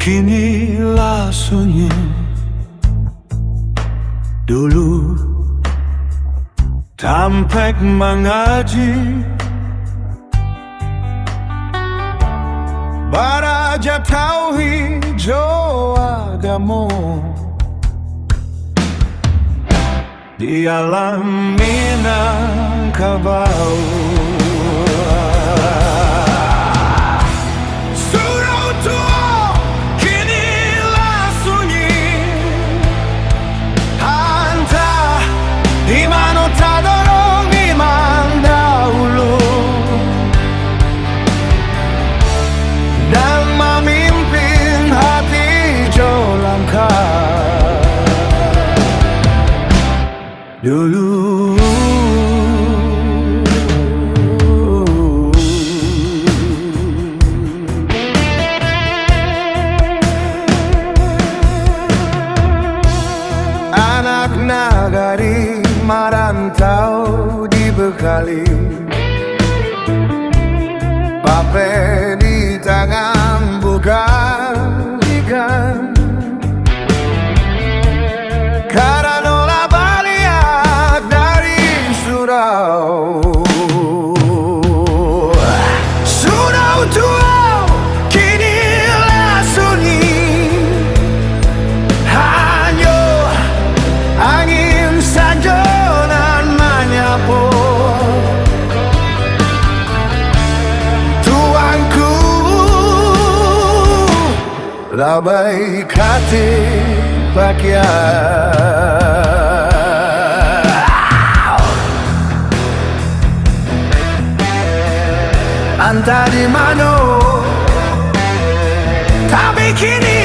kinilah sunyi. Dulu tampek mengaji, baraja tauhid jo agama di Alam Minangkabau. Surau Tuo kinilah sunyi, hanta iman dorong iman dahulu, dan memimpin hati jo langkah dulu. Anak nagari merantau dibekali pape di tangan bukan ikan, karena Labai dari surau. Surau Tuo kinilah sunyi, hanya angin saja nan menyapu. Tuanku Labai, Katik, Pakiah. Entah di mana, tapi kini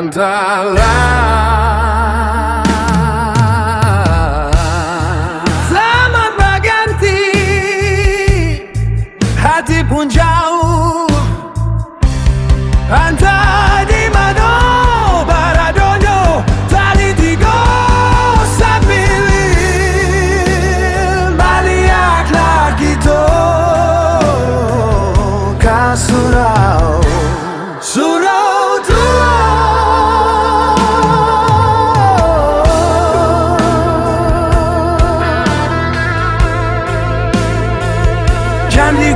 adalah zaman berganti, hati pun jauh. Entah di mana baradono tali tiga sambil balik akhlak kita ke surau. Surau Tuo jam di